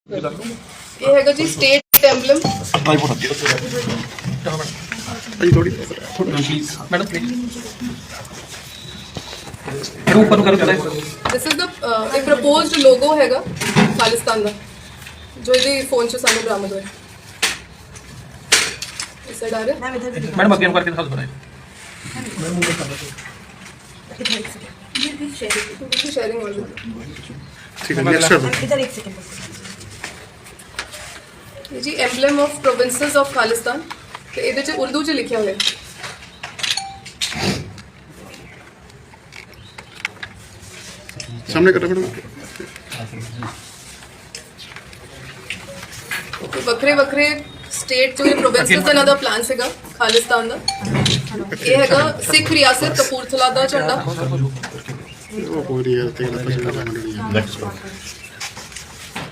ये हैगा जी state emblem. This is the एक प्रपोज्ड लोगो हैगा खालिस्तान का जो ਇਹਦੇ ਫੋਨ 'ਚ ਸਾਨੂੰ ਬਰਾਮਦ ਹੋਇਆ। इस साइड आ रहे मैडम अगेन करके दिखा दो बनाए शेयरिंग हो जाए। ठीक है नेक्स्ट कर दो। इधर एक सेकंड ये जी emblem of provinces of Khalistan ਤੇ ਇਹਦੇ 'ਚ ਉਰਦੂ 'ਚ ਲਿਖਿਆ ਹੋਇਆ। सामने करो मैडम। ਵੱਖਰੇ ਵੱਖਰੇ ਸਟੇਟ ਜੋ ਪ੍ਰੋਵਿੰਸਸ ਦਾ ਇਹਨਾਂ ਦਾ ਪਲਾਨ ਸੀਗਾ ਖਾਲਿਸਤਾਨ ਦਾ। ਇਹ ਹੈਗਾ ਸਿੱਖ ਰਿਆਸਤ ਕਪੂਰਥਲਾ ਦਾ ਝੰਡਾ। वो पूरी है तेरा पसंद है। नेक्स्ट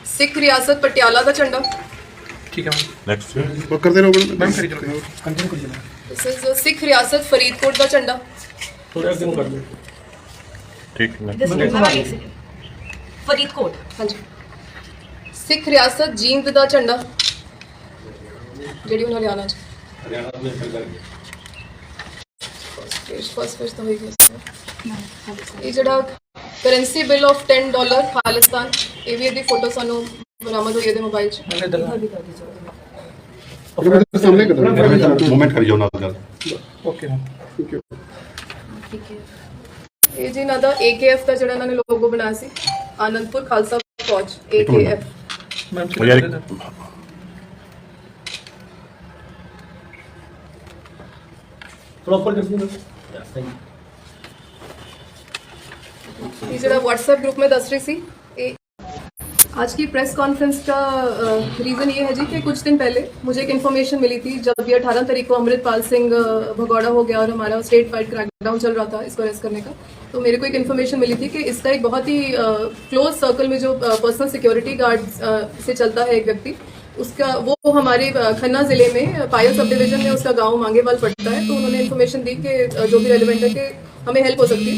सिख रियासत पटियाला का झंडा। ठीक है नेक्स्ट वो कर दे रहो मैडम। मैम करिए चलो कंटिन्यू करिए दिस इज सिख रियासत फरीदकोट का झंडा। थोड़ा आगे कर दो ठीक जस्ट नेक्स्ट मैम एक सेकंड फरीदकोट हाँ जी सिख रियासत जींद का झंडा ਜਿਹੜੀ ਹਰਿਆਣਾ ਚ फर्स्ट पेज तो हो गया। ये ਜਿਹੜਾ ਕਰੰਸੀ ਬਿੱਲ ਆਫ $10 ਖਾਲਿਸਤਾਨ ਇਹ ਵੀ ਇਹਦੀ ਫੋਟੋ ਸਾਨੂੰ ਬਰਾਮਦ ਹੋਈ ਇਹਦੇ ਮੋਬਾਈਲ ਚ। सामने कर दो। मूवमेंट करियो ना गल ओके मैम ठीक है। ਠੀਕ ਹੈ ਇਹ ਜੀ ਇਹਨਾਂ ਦਾ AKF ਦਾ ਜਿਹੜਾ ਇਹਨਾਂ ਨੇ ਲੋਗੋ ਬਣਾਇਆ ਸੀ ਆਨੰਦਪੁਰ ਖਾਲਸਾ ਫੌਜ AKF। मैम यार प्रॉपर कर दो ये जरा व्हाट्सएप ग्रुप में दस रही सी आज की प्रेस कॉन्फ्रेंस का रीज़न ये है जी कि कुछ दिन पहले मुझे एक इन्फॉर्मेशन मिली थी जब ये 18 तारीख को अमृतपाल सिंह भगौड़ा हो गया और हमारा स्टेट वाइड क्रैकडाउन चल रहा था इसको अरेस्ट करने का। तो मेरे को एक इन्फॉर्मेशन मिली थी कि इसका एक बहुत ही क्लोज सर्कल में जो पर्सनल सिक्योरिटी गार्ड से चलता है एक व्यक्ति उसका वो हमारे खन्ना जिले में पायल सब डिवीजन में उसका गांव मांगेवाल पड़ता है। तो उन्होंने इन्फॉर्मेशन दी कि जो भी रेलिवेंट है कि हमें हेल्प हो सकती है।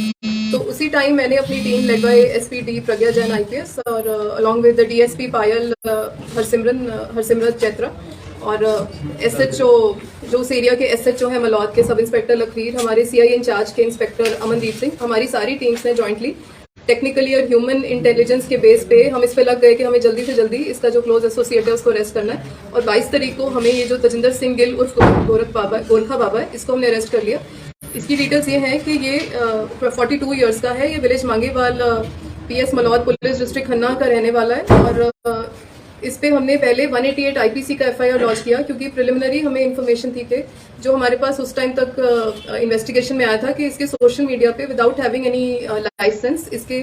तो उसी टाइम मैंने अपनी team led by SP D Pragya Jain IPS और अलॉन्ग विद द DSP पायल हरसिमरत चैत्रा और SHO जो उस एरिया के SHO है मलौद के सब इंस्पेक्टर लखवीर, हमारे CI इंचार्ज के इंस्पेक्टर अमनदीप सिंह, हमारी सारी टीम्स ने जॉइंटली टेक्निकली और ह्यूमन इंटेलिजेंस के बेस पे हम इस पे लग गए कि हमें जल्दी से जल्दी इसका जो क्लोज एसोसिएट है उसको अरेस्ट करना है। और 22 तारीख को हमें ये जो तजिंदर सिंह गिल उर्फ गोरखा बाबा है इसको हमने अरेस्ट कर लिया। इसकी डिटेल्स ये हैं कि ये 42 इयर्स का है। ये village Mangewal PS Malaud police district Khanna का रहने वाला है और इस पे हमने पहले 188 IPC का FIR लॉन्च किया क्योंकि प्रिलिमिनरी हमें इन्फॉर्मेशन थी कि जो हमारे पास उस टाइम तक इन्वेस्टिगेशन में आया था कि इसके सोशल मीडिया पे विदाउट हैविंग एनी लाइसेंस इसके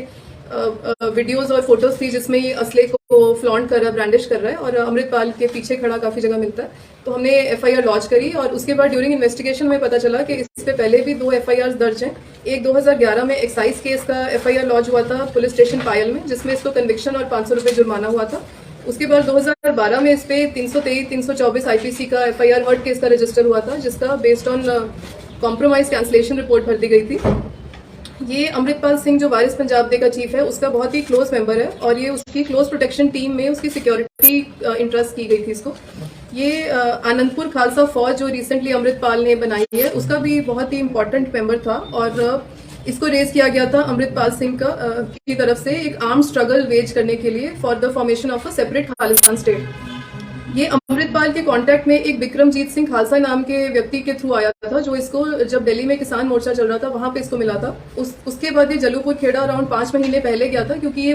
वीडियोस और फोटोज थी जिसमें ये असले को फ्लॉन्ट कर रहा है, ब्रांडिश कर रहा है और अमृतपाल के पीछे खड़ा काफी जगह मिलता है। तो हमने FIR लॉन्च करी और उसके बाद ड्यूरिंग इन्वेस्टिगेशन में पता चला कि इस पे पहले भी 2 FIRs दर्ज हैं। एक 2011 में एक्साइज केस का FIR लॉन्च हुआ था पुलिस स्टेशन पायल में जिसमें इसको कन्विक्शन और 500 रुपये जुर्माना हुआ था। उसके बाद 2012 में इस पे 323, 324 IPC का FIR हर्ट केस का रजिस्टर हुआ था जिसका based on compromise cancellation report भर दी गई थी। ये अमृतपाल सिंह जो वारिस पंजाब डे का चीफ है उसका बहुत ही क्लोज मेंबर है और ये उसकी क्लोज प्रोटेक्शन टीम में उसकी सिक्योरिटी इंटरेस्ट की गई थी इसको। ये आनंदपुर खालसा फौज जो रिसेंटली अमृतपाल ने बनाई है उसका भी बहुत ही इंपॉर्टेंट मेंबर था और इसको रेज किया गया था अमृतपाल सिंह की तरफ से एक आर्म स्ट्रगल वेज करने के लिए for the formation of a separate Khalistan state. ये अमृतपाल के कांटेक्ट में एक विक्रमजीत सिंह खालसा नाम के व्यक्ति के थ्रू आया था जो इसको जब दिल्ली में किसान मोर्चा चल रहा था वहां पे इसको मिला था। उसके बाद ये जलूपुर खेड़ा अराउंड 5 महीने पहले गया था क्योंकि ये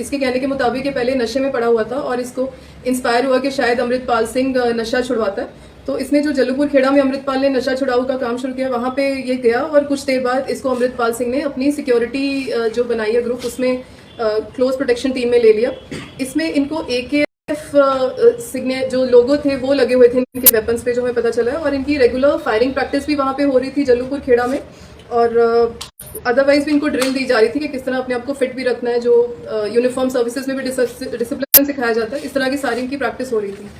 इसके कहने के मुताबिक ये पहले नशे में पड़ा हुआ था और इसको इंस्पायर हुआ कि शायद अमृतपाल सिंह नशा छुड़वाता है। तो इसने जो जलूपुर खेड़ा में अमृतपाल ने नशा छुड़ाऊ का काम शुरू किया वहां पे ये गया और कुछ देर बाद इसको अमृतपाल सिंह ने अपनी सिक्योरिटी जो बनाई है ग्रुप उसमें क्लोज प्रोटेक्शन टीम में ले लिया। इसमें इनको AKF सिग्ने जो लोगो थे वो लगे हुए थे इनके वेपन्स पे जो हमें पता चला है और इनकी रेगुलर फायरिंग प्रैक्टिस भी वहां पे हो रही थी जलूपुर खेड़ा में और अदरवाइज भी इनको ड्रिल दी जा रही थी कि किस तरह अपने आप को फिट भी रखना है जो यूनिफॉर्म सर्विसेज में भी डिसिप्लिन सिखाया जाता है। इस तरह की सारी इनकी प्रैक्टिस हो रही थी।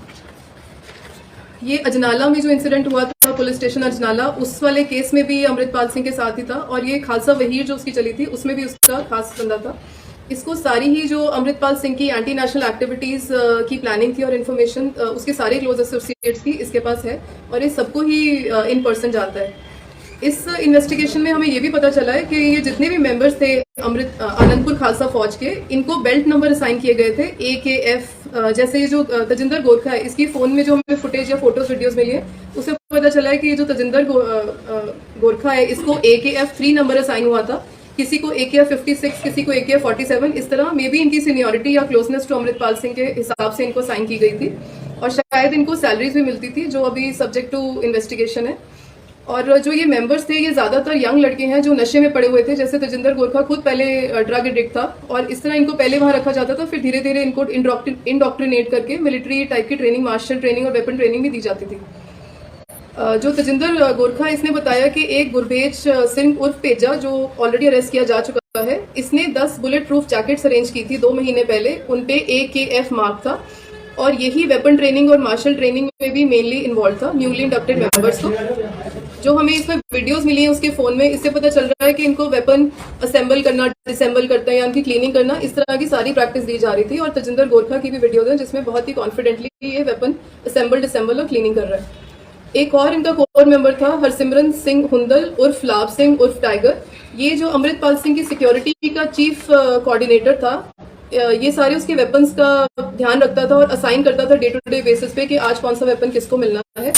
ये अजनाला में जो इंसिडेंट हुआ था पुलिस स्टेशन अजनाला उस वाले केस में भी अमृतपाल सिंह के साथ ही था और ये खालसा वहीर जो उसकी चली थी उसमें भी उसका खास बंदा था। इसको सारी ही जो अमृतपाल सिंह की एंटी नेशनल एक्टिविटीज की प्लानिंग थी और इन्फॉर्मेशन उसके सारे क्लोज एसोसिएट्स की इसके पास है और ये सबको ही इन पर्सन जानता है। इस इन्वेस्टिगेशन में हमें ये भी पता चला है कि ये जितने भी मेंबर्स थे आनंदपुर खालसा फौज के, इनको बेल्ट नंबर असाइन किए गए थे AKF। जैसे ये जो तजिंदर गोरखा है, इसकी फोन में जो हमें फुटेज या फोटोज वीडियोस मिली है उससे पता चला है कि ये जो तजिंदर गोरखा है इसको AKF 3 नंबर असाइन हुआ था, किसी को AKF 56, किसी को AKF 47। इस तरह मे बी इनकी सीनियरिटी या क्लोजनेस टू अमृतपाल सिंह के हिसाब से इनको साइन की गई थी और शायद इनको सैलरीज भी मिलती थी जो अभी सब्जेक्ट टू इन्वेस्टिगेशन है। और जो ये मेंबर्स थे ये ज्यादातर यंग लड़के हैं जो नशे में पड़े हुए थे। जैसे तजिंदर गोरखा खुद पहले ड्रग एडिक्ट था और इस तरह इनको पहले वहां रखा जाता था, फिर धीरे धीरे इनको इंडोक्ट्रिनेट करके मिलिट्री टाइप की ट्रेनिंग, मार्शल ट्रेनिंग और वेपन ट्रेनिंग भी दी जाती थी। जो तजिंदर गोरखा, इसने बताया कि एक गुरबेज सिंह उर्फ पेजा जो ऑलरेडी अरेस्ट किया जा चुका है, इसने 10 बुलेट प्रूफ जैकेट्स अरेंज की थी 2 महीने पहले, उनपे AKF मार्क था और यही वेपन ट्रेनिंग और मार्शल ट्रेनिंग में भी मेनली इन्वॉल्व था न्यूली इंडक्टेड मेंबर्स को। जो हमें इसमें वीडियोस मिली है उसके फोन में, इससे पता चल रहा है कि इनको वेपन असेंबल करना, डिसेंबल करना या उनकी क्लीनिंग करना, इस तरह की सारी प्रैक्टिस दी जा रही थी। और तजिंदर गोरखा की भी वीडियोस हैं जिसमें बहुत ही कॉन्फिडेंटली ये वेपन असेंबल, डिसेंबल और क्लीनिंग कर रहा है। एक और इनका कोर मेंबर था हरसिमरन सिंह हुंदल उर्फ लाभ सिंह उर्फ टाइगर। ये जो अमृतपाल सिंह की सिक्योरिटी का चीफ कोऑर्डिनेटर था, ये सारे उसके वेपन्स का ध्यान रखता था और असाइन करता था डे टू डे बेसिस पे कि आज कौन सा वेपन किसको मिलना है।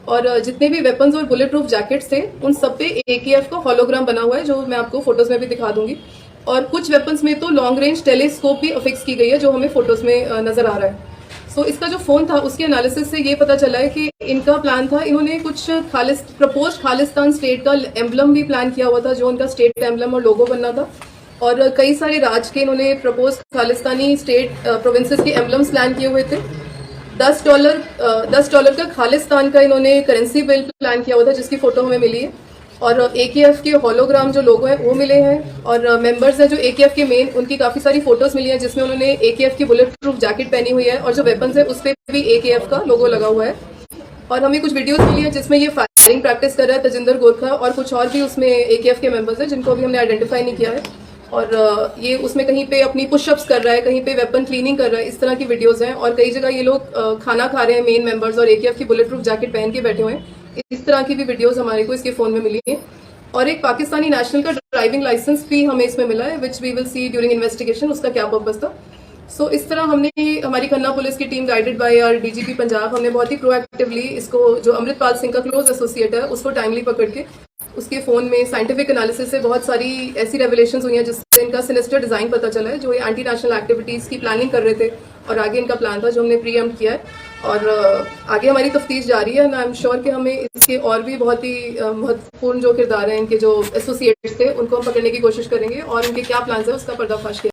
और जितने भी वेपन्स और बुलेट प्रूफ जैकेट्स थे उन सब पे AKF का हॉलोग्राम बना हुआ है जो मैं आपको फोटोज में भी दिखा दूंगी। और कुछ वेपन्स में तो लॉन्ग रेंज टेलीस्कोप भी अफिक्स की गई है जो हमें फोटोज में नजर आ रहा है। सो इसका जो फोन था उसके एनालिसिस से ये पता चला है कि इनका प्लान था, इन्होंने कुछ प्रपोज्ड खालिस्तान स्टेट का एम्बलम भी प्लान किया हुआ था जो उनका स्टेट एम्बलम और लोगो बनना था। और कई सारे राज्य के इन्होंने प्रपोज खालिस्तानी स्टेट प्रोविंसेस के एम्बलम्स प्लान किए हुए थे। $10 का खालिस्तान का इन्होंने करेंसी बिल प्लान किया हुआ था जिसकी फोटो हमें मिली है। और AKF के होलोग्राम जो लोगो हैं वो मिले हैं और मेंबर्स हैं जो AKF के मेन, उनकी काफी सारी फोटोज मिली है जिसमें उन्होंने AKF की बुलेट प्रूफ जैकेट पहनी हुई है और जो वेपन्स है उस पर भी AKF का लोगो लगा हुआ है। और हमें कुछ वीडियोस मिली है जिसमें ये फायरिंग प्रैक्टिस कर रहा है तजिंदर गोरखा और कुछ और भी उसमें AKF के मेंबर्स हैं जिनको अभी हमने आइडेंटिफाई नहीं किया है। और ये उसमें कहीं पे अपनी पुशअप्स कर रहा है, कहीं पे वेपन क्लीनिंग कर रहा है, इस तरह की वीडियोस हैं। और कई जगह ये लोग खाना खा रहे हैं मेन मेंबर्स और AKF की बुलेट प्रूफ जैकेट पहन के बैठे हुए हैं। इस तरह की भी वीडियोस हमारे को इसके फोन में मिली है। और एक पाकिस्तानी नेशनल का ड्राइविंग लाइसेंस भी हमें इसमें मिला है which we will see during investigation, उसका क्या पर्पस था। सो इस तरह हमने, हमारी खन्ना पुलिस की team guided by our DGP Punjab, हमने बहुत ही प्रोएक्टिवली इसको, जो अमृतपाल सिंह का क्लोज एसोसिएट है, उसको टाइमली पकड़ के उसके फोन में साइंटिफिक एनालिसिस से बहुत सारी ऐसी रेवलेशंस हुई हैं जिससे इनका सिनिस्टर डिजाइन पता चला है, जो ये एंटी नेशनल एक्टिविटीज की प्लानिंग कर रहे थे और आगे इनका प्लान था जो हमने प्रीएम्प्ट किया है। और आगे हमारी तफ्तीश जारी है एंड आई एम श्योर कि हमें इसके और भी बहुत ही महत्वपूर्ण जो किरदार हैं, इनके जो एसोसिएट्स थे, उनको हम पकड़ने की कोशिश करेंगे और उनके क्या प्लान है उसका पर्दाफाश किया।